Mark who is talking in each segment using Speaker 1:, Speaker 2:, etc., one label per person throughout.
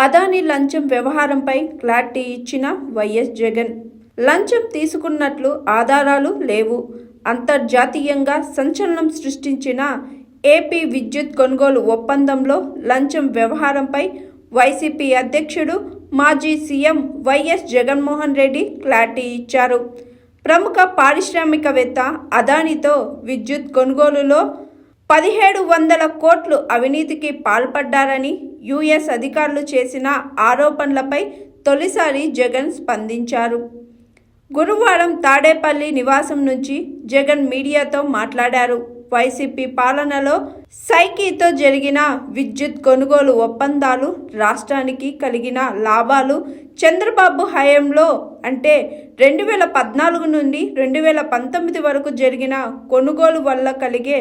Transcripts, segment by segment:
Speaker 1: అదానీ లంచం వ్యవహారంపై క్లారిటీ ఇచ్చిన వైఎస్ జగన్. లంచం తీసుకున్నట్లు ఆధారాలు లేవు. అంతర్జాతీయంగా సంచలనం సృష్టించిన ఏపీ విద్యుత్ కొనుగోలు ఒప్పందంలో లంచం వ్యవహారంపై వైసీపీ అధ్యక్షుడు, మాజీ CM YS Jaganmohan Reddy clarity ఇచ్చారు. ప్రముఖ పారిశ్రామికవేత్త అదానీతో విద్యుత్ కొనుగోలులో 1700 కోట్లు అవినీతికి పాల్పడ్డారని యుఎస్ అధికారులు చేసిన ఆరోపణలపై తొలిసారి జగన్ స్పందించారు. గురువారం తాడేపల్లి నివాసం నుంచి జగన్ మీడియాతో మాట్లాడారు. వైసీపీ పాలనలో సైకీతో జరిగిన విద్యుత్ కొనుగోలు ఒప్పందాలు రాష్ట్రానికి కలిగిన లాభాలు, చంద్రబాబు హయాంలో అంటే 2014 నుండి 2019 వరకు జరిగిన కొనుగోలు వల్ల కలిగే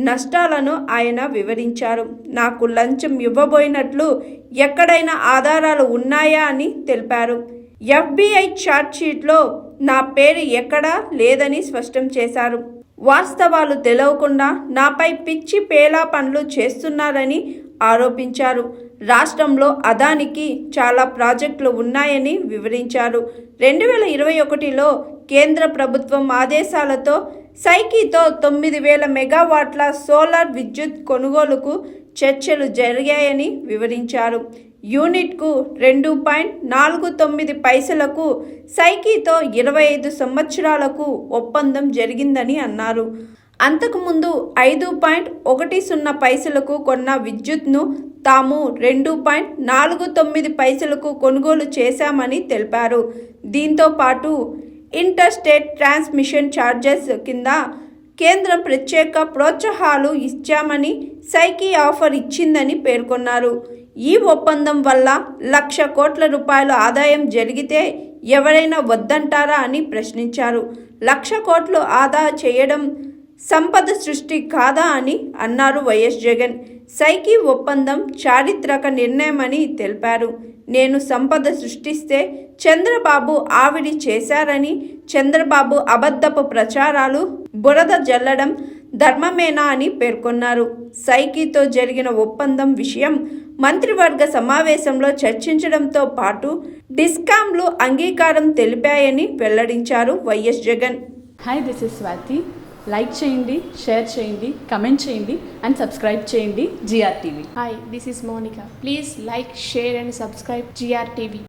Speaker 1: నష్టాలను ఆయన వివరించారు. నాకు లంచం ఇవ్వబోయినట్లు ఎక్కడైనా ఆధారాలు ఉన్నాయా అని తెలిపారు. ఎఫ్బిఐ ఛార్జ్షీట్లో నా పేరు ఎక్కడా లేదని స్పష్టం చేశారు. వాస్తవాలు తెలవకుండా నాపై పిచ్చి పేలా పనులు చేస్తున్నారని ఆరోపించారు. రాష్ట్రంలో అదానికి చాలా ప్రాజెక్టులు ఉన్నాయని వివరించారు. 2021లో కేంద్ర ప్రభుత్వం ఆదేశాలతో సైకీతో 9000 మెగావాట్ల సోలార్ విద్యుత్ కొనుగోలుకు చర్చలు జరిగాయని వివరించారు. యూనిట్కు 2.49 పైసలకు సైకీతో 25 సంవత్సరాలకు ఒప్పందం జరిగిందని అన్నారు. అంతకుముందు 5.10 పైసలకు కొన్న విద్యుత్ను తాము 2.49 పైసలకు కొనుగోలు చేశామని తెలిపారు. దీంతో పాటు ఇంటర్ స్టేట్ ట్రాన్స్మిషన్ ఛార్జెస్ కింద కేంద్రం ప్రత్యేక ప్రోత్సాహాలు ఇచ్చామని సైకీ ఆఫర్ ఇచ్చిందని పేర్కొన్నారు. ఈ ఒప్పందం వల్ల 1,00,000 కోట్ల రూపాయల ఆదాయం జరిగితే ఎవరైనా వద్దంటారా అని ప్రశ్నించారు. 1,00,000 కోట్లు ఆదా చేయడం సంపద సృష్టి కాదా అని అన్నారు వైఎస్ జగన్. సైకీ ఒప్పందం చారిత్రక నిర్ణయమని తెలిపారు. నేను సంపద సృష్టిస్తే చంద్రబాబు ఆవిడి చేశారని, చంద్రబాబు అబద్ధపు ప్రచారాలు, బురద జల్లడం ధర్మమేనా అని పేర్కొన్నారు. సైకీతో జరిగిన ఒప్పందం విషయం మంత్రివర్గ సమావేశంలో చర్చించడంతో పాటు డిస్కామ్లు అంగీకారం తెలిపాయని వెల్లడించారు YS Jagan.
Speaker 2: Hi, this is Swathi. Like చేయండి, షేర్ చేయండి, కమెంట్ చేయండి అండ్ సబ్స్క్రైబ్ చేయండి GR TV.
Speaker 3: Hi, this is Monica. Please like, share and subscribe GR TV.